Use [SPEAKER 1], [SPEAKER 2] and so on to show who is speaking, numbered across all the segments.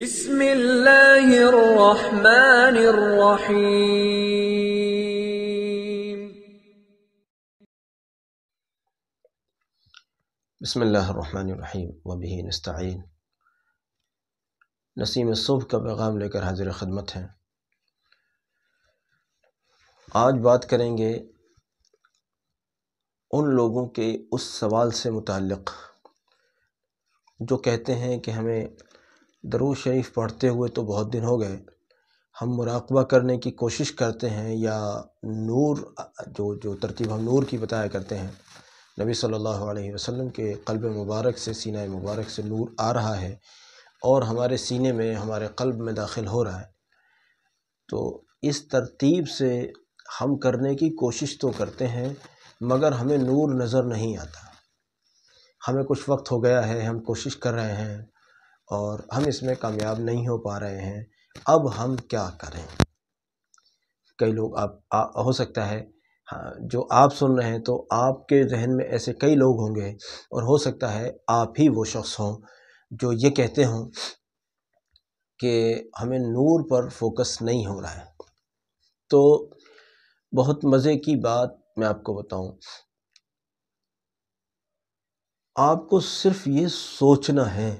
[SPEAKER 1] بسم اللہ الرحمن الرحیم۔
[SPEAKER 2] بسم اللہ الرحمن الرحیم وبہ نستعین۔ نسیم صبح کا پیغام لے کر حاضر خدمت ہیں۔ آج بات کریں گے ان لوگوں کے اس سوال سے متعلق جو کہتے ہیں کہ ہمیں درود شریف پڑھتے ہوئے تو بہت دن ہو گئے، ہم مراقبہ کرنے کی کوشش کرتے ہیں، یا نور جو ترتیب ہم نور کی بتایا کرتے ہیں، نبی صلی اللہ علیہ وسلم کے قلب مبارک سے، سینہ مبارک سے نور آ رہا ہے اور ہمارے سینے میں، ہمارے قلب میں داخل ہو رہا ہے، تو اس ترتیب سے ہم کرنے کی کوشش تو کرتے ہیں مگر ہمیں نور نظر نہیں آتا۔ ہمیں کچھ وقت ہو گیا ہے، ہم کوشش کر رہے ہیں اور ہم اس میں کامیاب نہیں ہو پا رہے ہیں، اب ہم کیا کریں؟ کئی لوگ ہو سکتا ہے جو آپ سن رہے ہیں تو آپ کے ذہن میں ایسے کئی لوگ ہوں گے، اور ہو سکتا ہے آپ ہی وہ شخص ہوں جو یہ کہتے ہوں کہ ہمیں نور پر فوکس نہیں ہو رہا ہے۔ تو بہت مزے کی بات میں آپ کو بتاؤں، آپ کو صرف یہ سوچنا ہے،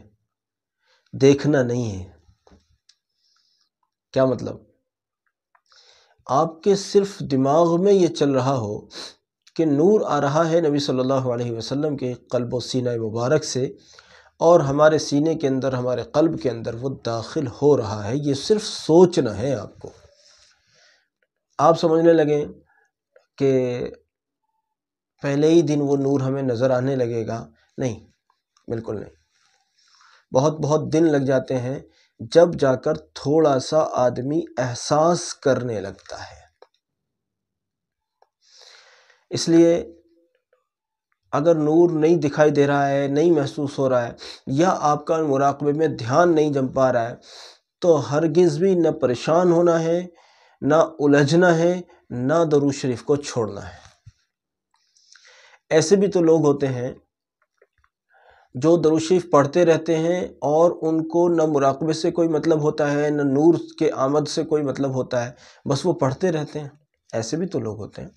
[SPEAKER 2] دیکھنا نہیں ہے۔ کیا مطلب؟ آپ کے صرف دماغ میں یہ چل رہا ہو کہ نور آ رہا ہے نبی صلی اللہ علیہ وسلم کے قلب و سینہ مبارک سے، اور ہمارے سینے کے اندر، ہمارے قلب کے اندر وہ داخل ہو رہا ہے، یہ صرف سوچنا ہے آپ کو۔ آپ سمجھنے لگیں کہ پہلے ہی دن وہ نور ہمیں نظر آنے لگے گا، نہیں، بالکل نہیں۔ بہت دن لگ جاتے ہیں، جب جا کر تھوڑا سا آدمی احساس کرنے لگتا ہے۔ اس لیے اگر نور نہیں دکھائی دے رہا ہے، نہیں محسوس ہو رہا ہے، یا آپ کا مراقبے میں دھیان نہیں جم پا رہا ہے، تو ہرگز بھی نہ پریشان ہونا ہے، نہ الجھنا ہے، نہ درود شریف کو چھوڑنا ہے۔ ایسے بھی تو لوگ ہوتے ہیں جو درود شریف پڑھتے رہتے ہیں اور ان کو نہ مراقبے سے کوئی مطلب ہوتا ہے، نہ نور کے آمد سے کوئی مطلب ہوتا ہے، بس وہ پڑھتے رہتے ہیں۔ ایسے بھی تو لوگ ہوتے ہیں۔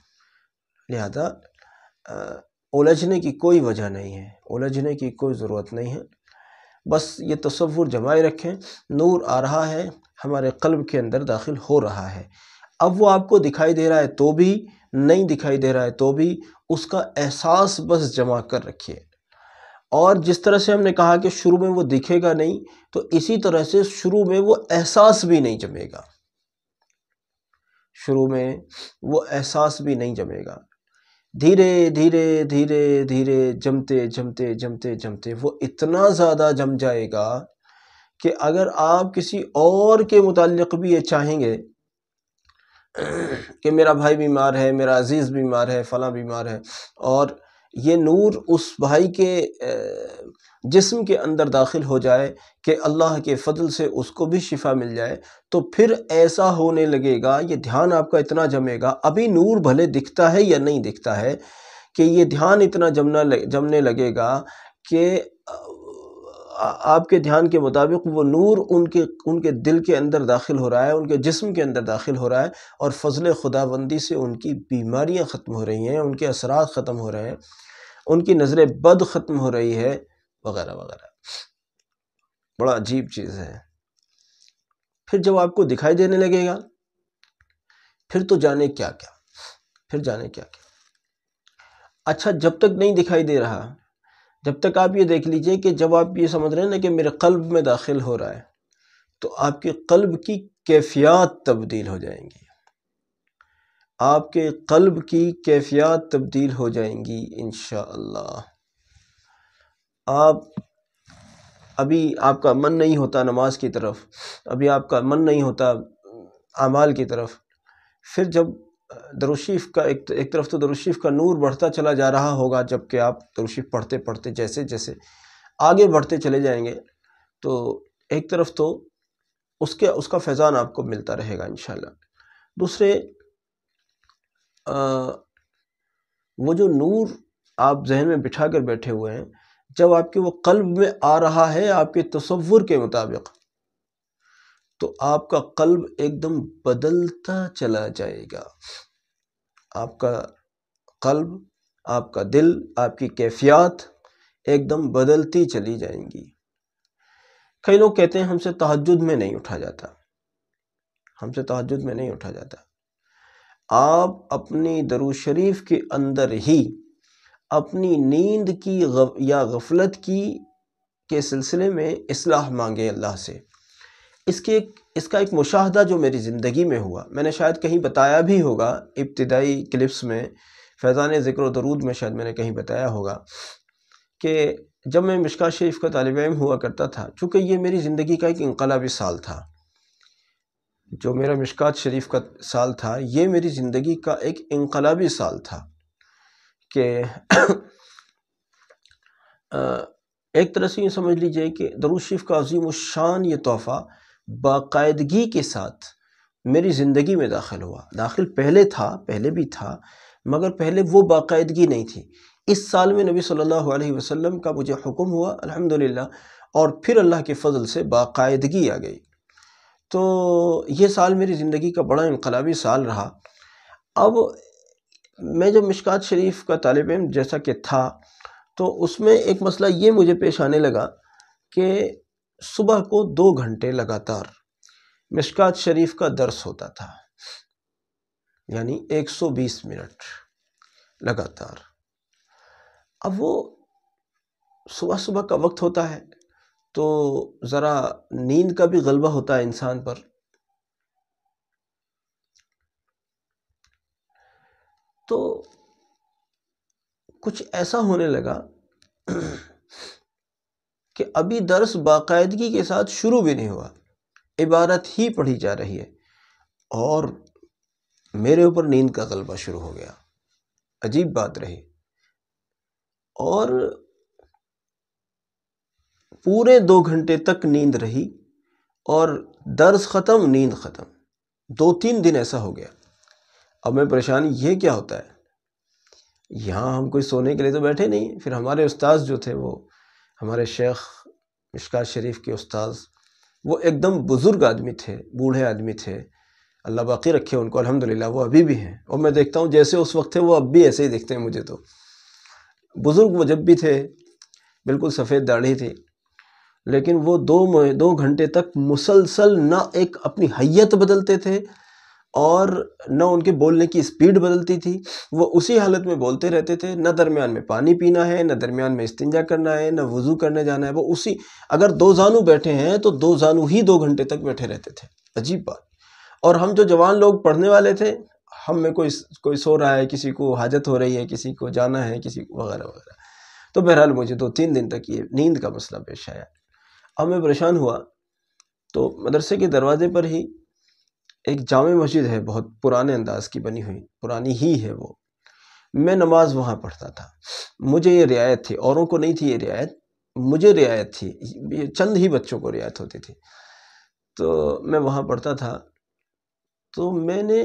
[SPEAKER 2] لہذا الجھنے کی کوئی وجہ نہیں ہے، الجھنے کی کوئی ضرورت نہیں ہے۔ بس یہ تصور جمائے رکھیں، نور آ رہا ہے، ہمارے قلب کے اندر داخل ہو رہا ہے۔ اب وہ آپ کو دکھائی دے رہا ہے تو بھی، نہیں دکھائی دے رہا ہے تو بھی، اس کا احساس بس جمع کر رکھیے۔ اور جس طرح سے ہم نے کہا کہ شروع میں وہ دکھے گا نہیں، تو اسی طرح سے شروع میں وہ احساس بھی نہیں جمے گا، شروع میں وہ احساس بھی نہیں جمے گا۔ دھیرے دھیرے دھیرے دھیرے جمتے جمتے جمتے جمتے وہ اتنا زیادہ جم جائے گا کہ اگر آپ کسی اور کے متعلق بھی یہ چاہیں گے کہ میرا بھائی بیمار ہے، میرا عزیز بیمار ہے، فلاں بیمار ہے، اور یہ نور اس بھائی کے جسم کے اندر داخل ہو جائے کہ اللہ کے فضل سے اس کو بھی شفا مل جائے، تو پھر ایسا ہونے لگے گا، یہ دھیان آپ کا اتنا جمے گا، ابھی نور بھلے دکھتا ہے یا نہیں دکھتا ہے، کہ یہ دھیان اتنا جمنے لگے گا کہ آپ کے دھیان کے مطابق وہ نور ان کے دل کے اندر داخل ہو رہا ہے، ان کے جسم کے اندر داخل ہو رہا ہے، اور فضل خداوندی سے ان کی بیماریاں ختم ہو رہی ہیں، ان کے اثرات ختم ہو رہے ہیں، ان کی نظر بد ختم ہو رہی ہے، وغیرہ وغیرہ۔ بڑا عجیب چیز ہے۔ پھر جب آپ کو دکھائی دینے لگے گا، پھر تو جانے کیا کیا، پھر جانے کیا کیا۔ اچھا، جب تک نہیں دکھائی دے رہا، جب تک آپ یہ دیکھ لیجئے کہ جب آپ یہ سمجھ رہے ہیں نا کہ میرے قلب میں داخل ہو رہا ہے، تو آپ کے قلب کی کیفیات تبدیل ہو جائیں گی، آپ کے قلب کی کیفیات تبدیل ہو جائیں گی انشاءاللہ۔ ابھی آپ کا من نہیں ہوتا نماز کی طرف، ابھی آپ کا من نہیں ہوتا اعمال کی طرف، پھر جب درود شریف کا ایک طرف تو درود شریف کا نور بڑھتا چلا جا رہا ہوگا، جبکہ آپ درود شریف پڑھتے پڑھتے جیسے جیسے آگے بڑھتے چلے جائیں گے، تو ایک طرف تو اس کا فیضان آپ کو ملتا رہے گا انشاءاللہ۔ دوسرے، وہ جو نور آپ ذہن میں بٹھا کر بیٹھے ہوئے ہیں، جب آپ کے وہ قلب میں آ رہا ہے آپ کے تصور کے مطابق، تو آپ کا قلب ایک دم بدلتا چلا جائے گا. آپ کا قلب، آپ کا دل، آپ کی کیفیات ایک دم بدلتی چلی جائیں گی. کئی لوگ کہتے ہیں ہم سے تہجد میں نہیں اٹھا جاتا، ہم سے تہجد میں نہیں اٹھا جاتا. آپ اپنی درود شریف کے اندر ہی اپنی نیند کی یا غفلت کی کے سلسلے میں اصلاح مانگے اللہ سے. اس کا ایک مشاہدہ جو میری زندگی میں ہوا، میں نے شاید کہیں بتایا بھی ہوگا ابتدائی کلپس میں، فیضان ذکر و درود میں شاید میں نے کہیں بتایا ہوگا کہ جب میں مشکوٰۃ شریف کا طالب علم ہوا کرتا تھا، چونکہ یہ میری زندگی کا ایک انقلابی سال تھا، جو میرا مشکوٰۃ شریف کا سال تھا یہ میری زندگی کا ایک انقلابی سال تھا کہ ایک طرح سے یہ سمجھ لیجئے کہ درود شریف کا عظیم الشان یہ تحفہ باقاعدگی کے ساتھ میری زندگی میں داخل ہوا. داخل پہلے بھی تھا مگر پہلے وہ باقاعدگی نہیں تھی. اس سال میں نبی صلی اللہ علیہ وسلم کا مجھے حکم ہوا الحمدللہ، اور پھر اللہ کے فضل سے باقاعدگی آ گئی. تو یہ سال میری زندگی کا بڑا انقلابی سال رہا. اب میں جب مشکوٰۃ شریف کا طالب علم جیسا کہ تھا تو اس میں ایک مسئلہ یہ مجھے پیش آنے لگا کہ صبح کو 2 گھنٹے لگاتار مشکوٰۃ شریف کا درس ہوتا تھا، یعنی 120 منٹ لگاتار. اب وہ صبح کا وقت ہوتا ہے تو ذرا نیند کا بھی غلبہ ہوتا ہے انسان پر. تو کچھ ایسا ہونے لگا کہ ابھی درس باقاعدگی کے ساتھ شروع بھی نہیں ہوا، عبارت ہی پڑھی جا رہی ہے اور میرے اوپر نیند کا غلبہ شروع ہو گیا. عجیب بات رہی، اور پورے 2 گھنٹے تک نیند رہی اور درس ختم، نیند ختم. 2-3 دن ایسا ہو گیا. اب میں پریشان، یہ کیا ہوتا ہے؟ یہاں ہم کوئی سونے کے لیے تو بیٹھے نہیں. پھر ہمارے استاذ جو تھے، وہ ہمارے شیخ مشکوٰۃ شریف کے استاذ، وہ ایک دم بزرگ آدمی تھے، بوڑھے آدمی تھے، اللہ باقی رکھے ان کو الحمدللہ. وہ ابھی بھی ہیں اور میں دیکھتا ہوں جیسے اس وقت تھے وہ اب بھی ایسے ہی دیکھتے ہیں مجھے. تو بزرگ وہ جب بھی تھے، بالکل سفید داڑھی تھی، لیکن وہ 2 گھنٹے تک مسلسل نہ ایک اپنی حیت بدلتے تھے اور نہ ان کے بولنے کی سپیڈ بدلتی تھی. وہ اسی حالت میں بولتے رہتے تھے، نہ درمیان میں پانی پینا ہے، نہ درمیان میں استنجا کرنا ہے، نہ وضو کرنے جانا ہے. وہ اسی، اگر 2 زانو بیٹھے ہیں تو 2 زانو ہی 2 گھنٹے تک بیٹھے رہتے تھے. عجیب بات. اور ہم جو جوان لوگ پڑھنے والے تھے، ہم میں کوئی سو رہا ہے، کسی کو حاجت ہو رہی ہے، کسی کو جانا ہے، کسی کو وغیرہ وغیرہ. تو بہرحال مجھے 2-3 دن تک یہ نیند کا مسئلہ پیش آیا. اب میں پریشان ہوا تو مدرسے کے دروازے پر ہی ایک جامع مسجد ہے، بہت پرانے انداز کی بنی ہوئی، پرانی ہی ہے وہ. میں نماز وہاں پڑھتا تھا. مجھے یہ رعایت تھی، اوروں کو نہیں تھی یہ رعایت، مجھے رعایت تھی. چند ہی بچوں کو رعایت ہوتی تھی. تو میں وہاں پڑھتا تھا. تو میں نے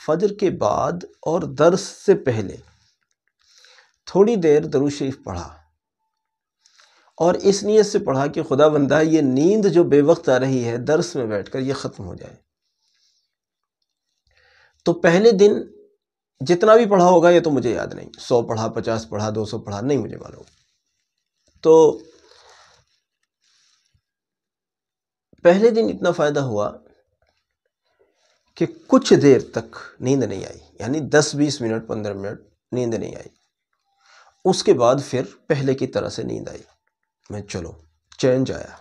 [SPEAKER 2] فجر کے بعد اور درس سے پہلے تھوڑی دیر درود شریف پڑھا، اور اس نیت سے پڑھا کہ خدا بندہ یہ نیند جو بے وقت آ رہی ہے درس میں بیٹھ کر، یہ ختم ہو جائے. تو پہلے دن جتنا بھی پڑھا ہوگا یہ تو مجھے یاد نہیں، 100 پڑھا، 50 پڑھا، 200 پڑھا، نہیں مجھے معلوم. تو پہلے دن اتنا فائدہ ہوا کہ کچھ دیر تک نیند نہیں آئی، یعنی 10-20 منٹ 15 منٹ نیند نہیں آئی. اس کے بعد پھر پہلے کی طرح سے نیند آئی. میں چلو چینج آیا.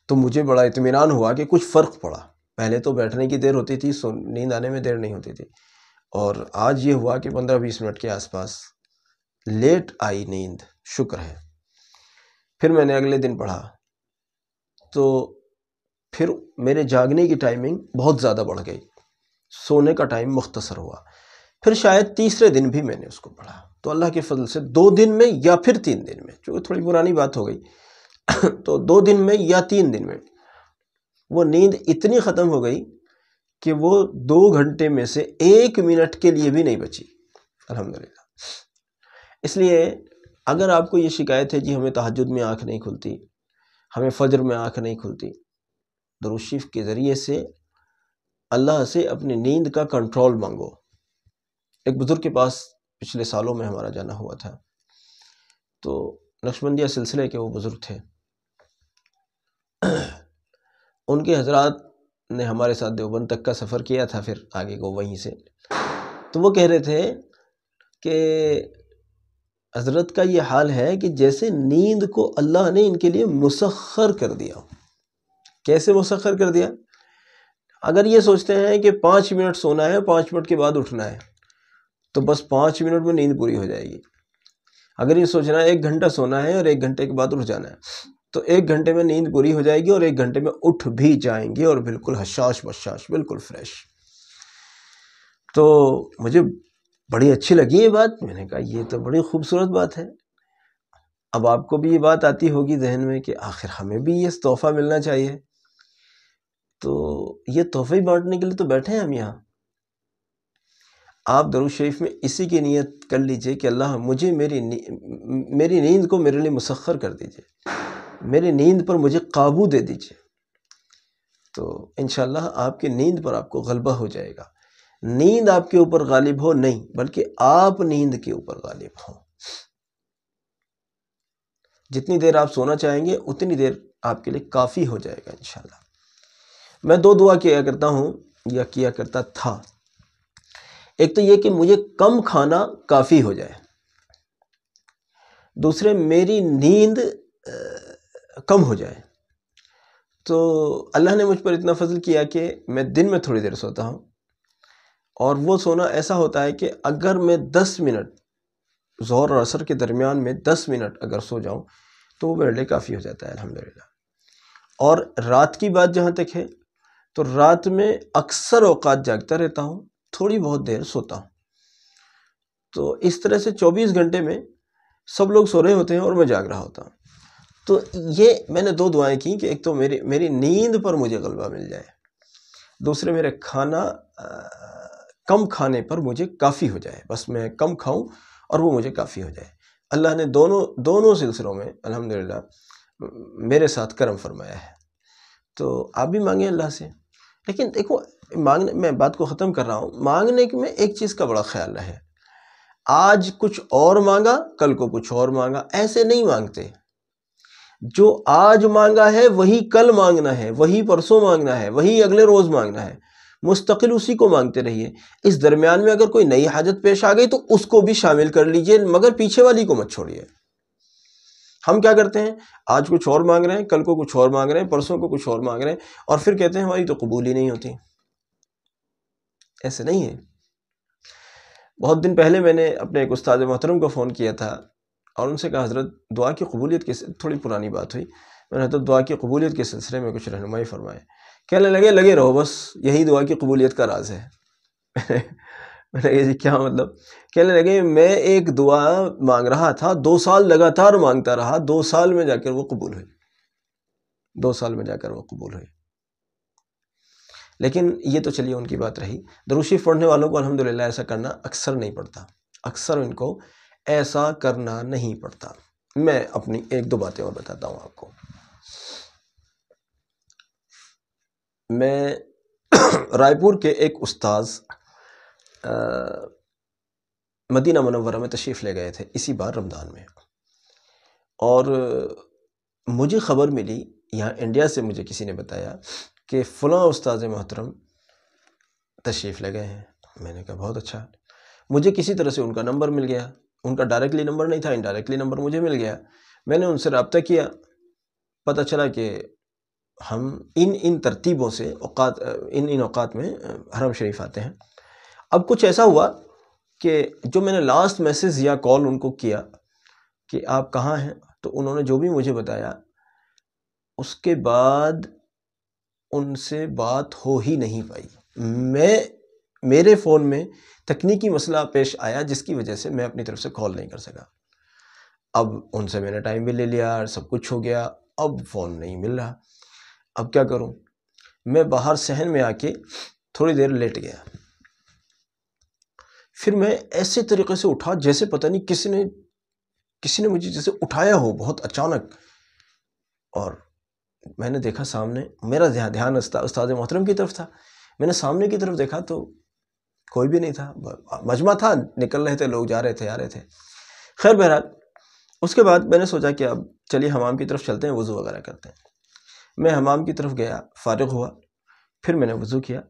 [SPEAKER 2] تو مجھے بڑا اطمینان ہوا کہ کچھ فرق پڑا. پہلے تو بیٹھنے کی دیر ہوتی تھی، نیند آنے میں دیر نہیں ہوتی تھی، اور آج یہ ہوا کہ 15-20 منٹ کے آس پاس لیٹ آئی نیند. شکر ہے. پھر میں نے اگلے دن پڑھا تو پھر میرے جاگنے کی ٹائمنگ بہت زیادہ بڑھ گئی، سونے کا ٹائم مختصر ہوا. پھر شاید تیسرے دن بھی میں نے اس کو پڑھا. تو اللہ کے فضل سے 2 دن میں یا پھر 3 دن میں، چونکہ تھوڑی پرانی بات ہو گئی تو 2 دن میں یا 3 دن میں وہ نیند اتنی ختم ہو گئی کہ وہ 2 گھنٹے میں سے 1 منٹ کے لیے بھی نہیں بچی الحمدللہ. اس لیے اگر آپ کو یہ شکایت ہے جی ہمیں تہجد میں آنکھ نہیں کھلتی، ہمیں فجر میں آنکھ نہیں کھلتی، درود شریف کے ذریعے سے اللہ سے اپنی نیند کا کنٹرول مانگو۔ ایک بزرگ کے پاس پچھلے سالوں میں ہمارا جانا ہوا تھا، تو نقشبندیہ سلسلے کے وہ بزرگ تھے، ان کے حضرات نے ہمارے ساتھ دیوبند تک کا سفر کیا تھا، پھر آگے کو وہیں سے، تو وہ کہہ رہے تھے کہ حضرت کا یہ حال ہے کہ جیسے نیند کو اللہ نے ان کے لیے مسخر کر دیا۔ کیسے مسخر کر دیا؟ اگر یہ سوچتے ہیں کہ 5 منٹ سونا ہے، 5 منٹ کے بعد اٹھنا ہے، تو بس 5 منٹ میں نیند پوری ہو جائے گی۔ اگر یہ سوچنا ہے 1 گھنٹہ سونا ہے اور 1 گھنٹے کے بعد اٹھ جانا ہے، تو 1 گھنٹے میں نیند پوری ہو جائے گی اور 1 گھنٹے میں اٹھ بھی جائیں گے اور بالکل حشاش بشاش، بالکل فریش۔ تو مجھے بڑی اچھی لگی یہ بات، میں نے کہا یہ تو بڑی خوبصورت بات ہے۔ اب آپ کو بھی یہ بات آتی ہوگی ذہن میں کہ آخر ہمیں بھی یہ تحفہ ملنا چاہیے، تو یہ تحفے بانٹنے کے لیے تو بیٹھے ہیں ہم یہاں۔ آپ درود شریف میں اسی کی نیت کر لیجئے کہ اللہ مجھے میری نیند کو میرے لیے مسخر کر دیجئے، میری نیند پر مجھے قابو دے دیجئے، تو انشاءاللہ آپ کی نیند پر آپ کو غلبہ ہو جائے گا۔ نیند آپ کے اوپر غالب ہو نہیں، بلکہ آپ نیند کے اوپر غالب ہوں۔ جتنی دیر آپ سونا چاہیں گے اتنی دیر آپ کے لیے کافی ہو جائے گا انشاءاللہ۔ میں 2 دعا کیا کرتا ہوں یا کیا کرتا تھا۔ ایک تو یہ کہ مجھے کم کھانا کافی ہو جائے، دوسرے میری نیند کم ہو جائے۔ تو اللہ نے مجھ پر اتنا فضل کیا کہ میں دن میں تھوڑی دیر سوتا ہوں، اور وہ سونا ایسا ہوتا ہے کہ اگر میں 10 منٹ ظہر اور عصر کے درمیان میں 10 منٹ اگر سو جاؤں تو وہ میرے لیے کافی ہو جاتا ہے الحمدللہ۔ اور رات کی بات جہاں تک ہے تو رات میں اکثر اوقات جاگتا رہتا ہوں، تھوڑی بہت دیر سوتا ہوں، تو اس طرح سے 24 گھنٹے میں سب لوگ سو رہے ہوتے ہیں اور میں جاگ رہا ہوتا ہوں۔ تو یہ میں نے 2 دعائیں کی کہ ایک تو میری نیند پر مجھے غلبہ مل جائے، دوسرے میرے کھانا کم کھانے پر مجھے کافی ہو جائے، بس میں کم کھاؤں اور وہ مجھے کافی ہو جائے۔ اللہ نے دونوں سلسلوں میں الحمدللہ میرے ساتھ کرم فرمایا ہے، تو آپ بھی مانگیں اللہ سے۔ لیکن دیکھو میں بات کو ختم کر رہا ہوں، مانگنے میں ایک چیز کا بڑا خیال رہے، آج کچھ اور مانگا کل کو کچھ اور مانگا، ایسے نہیں مانگتے۔ جو آج مانگا ہے وہی کل مانگنا ہے، وہی پرسوں مانگنا ہے، وہی اگلے روز مانگنا ہے، مستقل اسی کو مانگتے رہیے۔ اس درمیان میں اگر کوئی نئی حاجت پیش آ گئی تو اس کو بھی شامل کر لیجئے، مگر پیچھے والی کو مت چھوڑیے۔ ہم کیا کرتے ہیں، آج کچھ اور مانگ رہے ہیں، کل کو کچھ اور مانگ رہے ہیں، پرسوں کو کچھ اور مانگ رہے ہیں، اور پھر کہتے ہیں ہماری تو قبول ہی نہیں ہوتی۔ ایسے نہیں ہے۔ بہت دن پہلے میں نے اپنے ایک استاد محترم کو فون کیا تھا اور ان سے کہا حضرت دعا کی قبولیت کے، تھوڑی پرانی بات ہوئی، میں نے حضرت دعا کی قبولیت کے سلسلے میں کچھ رہنمائی فرمائے۔ کہنے لگے رہو، بس یہی دعا کی قبولیت کا راز ہے۔ میں نے کہا جی کیا مطلب؟ کہنے لگے میں ایک دعا مانگ رہا تھا، 2 سال لگاتار مانگتا رہا، 2 سال میں جا کر وہ قبول ہوئی، 2 سال میں جا کر وہ قبول ہوئی۔ لیکن یہ تو چلیے ان کی بات رہی۔ درود شریف پڑھنے والوں کو الحمدللہ ایسا کرنا اکثر نہیں پڑتا، اکثر ان کو ایسا کرنا نہیں پڑتا۔ میں اپنی 1-2 باتیں اور بتاتا ہوں آپ کو۔ میں رائے پور کے ایک استاذ مدینہ منورہ میں تشریف لے گئے تھے اسی بار رمضان میں، اور مجھے خبر ملی یہاں انڈیا سے، مجھے کسی نے بتایا کہ فلاں استاذ محترم تشریف لے گئے ہیں۔ میں نے کہا بہت اچھا۔ مجھے کسی طرح سے ان کا نمبر مل گیا، ان کا ڈائریکٹلی نمبر نہیں تھا، انڈائریکٹلی نمبر مجھے مل گیا۔ میں نے ان سے رابطہ کیا، پتہ چلا کہ ہم ان ترتیبوں سے ان اوقات میں حرم شریف آتے ہیں۔ اب کچھ ایسا ہوا کہ جو میں نے لاسٹ میسیج یا کال ان کو کیا کہ آپ کہاں ہیں، تو انہوں نے جو بھی مجھے بتایا اس کے بعد ان سے بات ہو ہی نہیں پائی۔ میرے فون میں تکنیکی مسئلہ پیش آیا جس کی وجہ سے میں اپنی طرف سے کال نہیں کر سکا۔ اب ان سے میں نے ٹائم بھی لے لیا، سب کچھ ہو گیا، اب فون نہیں مل رہا۔ اب کیا کروں؟ میں باہر صحن میں آ کے تھوڑی دیر لیٹ گیا، پھر میں ایسے طریقے سے اٹھا جیسے پتہ نہیں کسی نے مجھے جیسے اٹھایا ہو بہت اچانک، اور میں نے دیکھا سامنے، میرا دھیان استاد محترم کی طرف تھا، میں نے سامنے کی طرف دیکھا تو کوئی بھی نہیں تھا، مجمع تھا، نکل رہے تھے لوگ، جا رہے تھے آ رہے تھے۔ خیر بہرحال اس کے بعد میں نے سوچا کہ اب چلیے حمام کی طرف چلتے ہیں، وضو وغیرہ کرتے ہیں۔ میں حمام کی طرف گیا، فارغ ہوا، پھر میں نے وضو کیا۔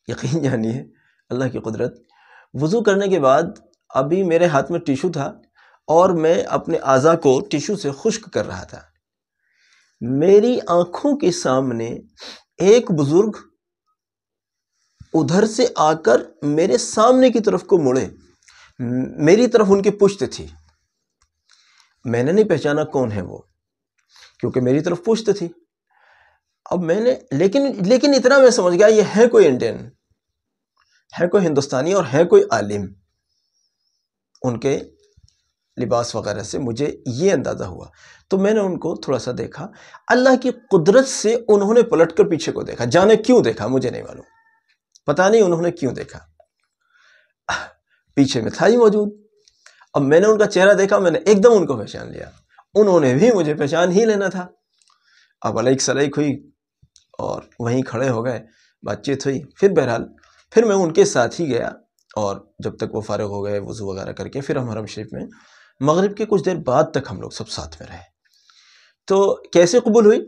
[SPEAKER 2] یقین جانیے اللہ کی قدرت، وضو کرنے کے بعد ابھی میرے ہاتھ میں ٹیشو تھا اور میں اپنے اعضاء کو ٹیشو سے خشک کر رہا تھا۔ میری آنکھوں کے سامنے ایک بزرگ ادھر سے آ کر میرے سامنے کی طرف کو مڑے، میری طرف ان کی پشت تھی۔ میں نے نہیں پہچانا کون ہے وہ، کیونکہ میری طرف پشت تھی۔ اب میں نے لیکن اتنا میں سمجھ گیا یہ ہے کوئی انڈین، ہے کوئی ہندوستانی اور ہے کوئی عالم۔ ان کے لباس وغیرہ سے مجھے یہ اندازہ ہوا، تو میں نے ان کو تھوڑا سا دیکھا۔ اللہ کی قدرت سے انہوں نے پلٹ کر پیچھے کو دیکھا، جانے کیوں دیکھا مجھے نہیں معلوم، پتہ نہیں انہوں نے کیوں دیکھا، پیچھے میں تھا ہی موجود۔ اب میں نے ان کا چہرہ دیکھا، میں نے ایک دم ان کو پہچان لیا، انہوں نے بھی مجھے پہچان ہی لینا تھا۔ اب علیک سلیک ہوئی اور وہیں کھڑے ہو گئے، بات چیت ہوئی۔ پھر بہرحال پھر میں ان کے ساتھ ہی گیا، اور جب تک وہ فارغ ہو گئے وضو وغیرہ کر کے، پھر ہم حرم شریف میں مغرب کے کچھ دیر بعد تک ہم لوگ سب ساتھ میں رہے۔ تو کیسے قبول ہوئی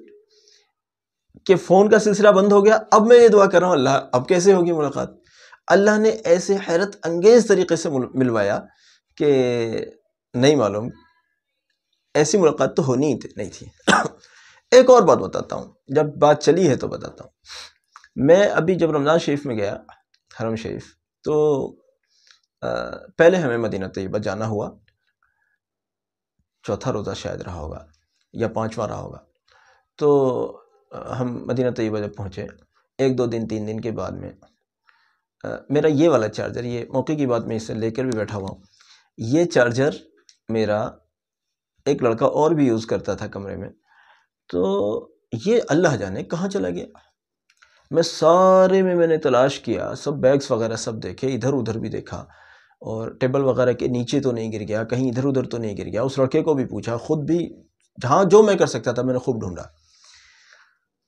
[SPEAKER 2] کہ فون کا سلسلہ بند ہو گیا۔ اب میں یہ دعا کر رہا ہوں اللہ اب کیسے ہوگی ملاقات۔ اللہ نے ایسے حیرت انگیز طریقے سے ملوایا کہ نہیں معلوم، ایسی ملاقات تو ہونی ہی نہیں تھی۔ ایک اور بات بتاتا ہوں، جب بات چلی ہے تو بتاتا ہوں۔ میں ابھی جب رمضان شریف میں گیا حرم شریف، تو پہلے ہمیں مدینہ طیبہ جانا ہوا، چوتھا روزہ شاید رہا ہوگا یا پانچواں رہا ہوگا۔ تو ہم مدینہ طیبہ جب پہنچے، ایک دو دن تین دن کے بعد میں میرا یہ والا چارجر، یہ موقع کی بات میں اسے لے کر بھی بیٹھا ہوا ہوں، یہ چارجر میرا ایک لڑکا اور بھی یوز کرتا تھا کمرے میں، تو یہ اللہ جانے کہاں چلا گیا۔ میں سارے میں نے تلاش کیا، سب بیگز وغیرہ سب دیکھے، ادھر ادھر بھی دیکھا، اور ٹیبل وغیرہ کے نیچے تو نہیں گر گیا، کہیں ادھر ادھر تو نہیں گر گیا۔ اس لڑکے کو بھی پوچھا، خود بھی جہاں جو میں کر سکتا تھا میں نے خوب ڈھونڈا۔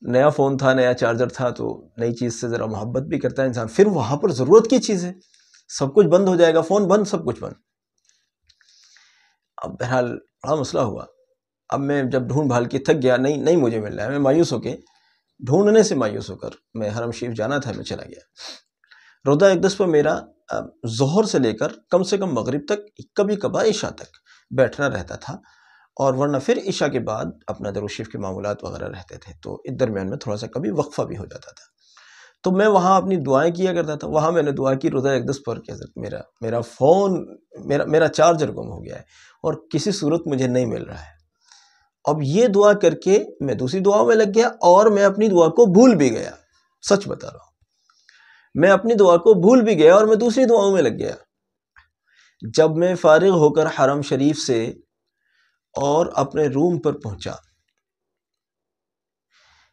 [SPEAKER 2] نیا فون تھا، نیا چارجر تھا، تو نئی چیز سے ذرا محبت بھی کرتا ہے انسان، پھر وہاں پر ضرورت کی چیز ہے، سب کچھ بند ہو جائے گا، فون بند، سب کچھ بند۔ اب بہرحال بڑا مسئلہ ہوا۔ اب میں جب ڈھونڈ بھال کے تھک گیا، نہیں مجھے مل رہا ہے، میں مایوس ہو کے، ڈھونڈنے سے مایوس ہو کر میں حرم شریف جانا تھا، میں چلا گیا۔ روزہ اقدس پر میرا ظہر سے لے کر کم سے کم مغرب تک، کبھی کبھار عشاء تک بیٹھنا رہتا تھا، اور ورنہ پھر عشاء کے بعد اپنا درود شریف کے معمولات وغیرہ رہتے تھے، تو اس درمیان میں تھوڑا سا کبھی وقفہ بھی ہو جاتا تھا۔ تو میں وہاں اپنی دعائیں کیا کرتا تھا۔ وہاں میں نے دعا کی روزہ اقدس پر کہ حضرت میرا فون، میرا چارجر گم ہو گیا ہے اور کسی صورت مجھے نہیں مل رہا ہے۔ اب یہ دعا کر کے میں دوسری دعاؤں میں لگ گیا، اور میں اپنی دعا کو بھول بھی گیا، سچ بتا رہا ہوں، میں اپنی دعا کو بھول بھی گیا اور میں دوسری دعاؤں میں لگ گیا۔ جب میں فارغ ہو کر حرم شریف سے اور اپنے روم پر پہنچا،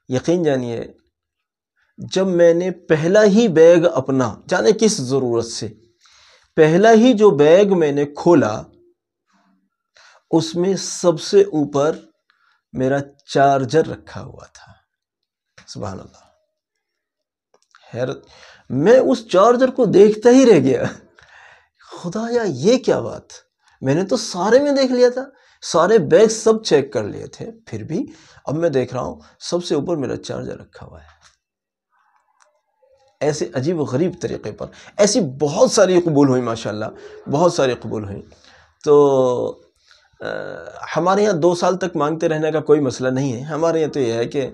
[SPEAKER 2] یقین جانیے جب میں نے پہلا ہی بیگ اپنا، جانے کس ضرورت سے، پہلا ہی جو بیگ میں نے کھولا، اس میں سب سے اوپر میرا چارجر رکھا ہوا تھا۔ سبحان اللہ، حیرت، میں اس چارجر کو دیکھتا ہی رہ گیا۔ خدایا یہ کیا بات، میں نے تو سارے میں دیکھ لیا تھا، سارے بیگ سب چیک کر لیے تھے، پھر بھی اب میں دیکھ رہا ہوں سب سے اوپر میرا چارجر رکھا ہوا ہے۔ ایسے عجیب و غریب طریقے پر ایسی بہت ساری قبول ہوئی، ماشاءاللہ بہت ساری قبول ہوئیں۔ تو ہمارے یہاں 2 سال تک مانگتے رہنے کا کوئی مسئلہ نہیں ہے، ہمارے یہاں تو یہ ہے کہ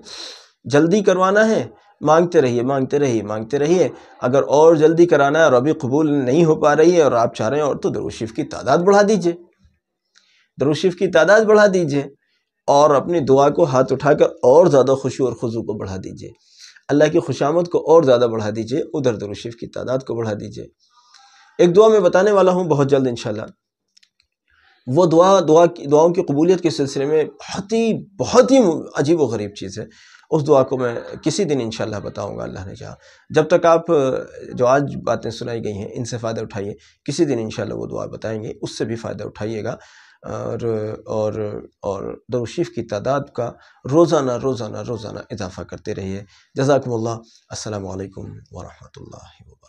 [SPEAKER 2] جلدی کروانا ہے، مانگتے رہیے مانگتے رہیے مانگتے رہیے، اگر اور جلدی کرانا ہے اور ابھی قبول نہیں ہو پا رہی ہے اور آپ چاہ رہے ہیں اور، تو درود شریف کی تعداد بڑھا دیجئے، درود شریف کی تعداد بڑھا دیجئے، اور اپنی دعا کو ہاتھ اٹھا کر اور زیادہ خشوع اور خضوع کو بڑھا دیجئے، اللہ کی خوشامد کو اور زیادہ بڑھا دیجئے، ادھر درود شریف کی تعداد کو بڑھا دیجئے۔ ایک دعا میں بتانے والا ہوں بہت جلد انشاءاللہ، وہ دعاؤں کی قبولیت کے سلسلے میں بہت ہی عجیب و غریب چیز ہے۔ اس دعا کو میں کسی دن انشاءاللہ بتاؤں گا، اللہ نے چاہا۔ جب تک آپ جو آج باتیں سنائی گئی ہیں ان سے فائدہ اٹھائیے، کسی دن انشاءاللہ وہ دعا بتائیں گے، اس سے بھی فائدہ اٹھائیے گا۔ اور درود شریف کی تعداد کا روزانہ اضافہ کرتے رہیے۔ جزاکم اللہ۔ السلام علیکم ورحمۃ اللہ وبرکاتہ۔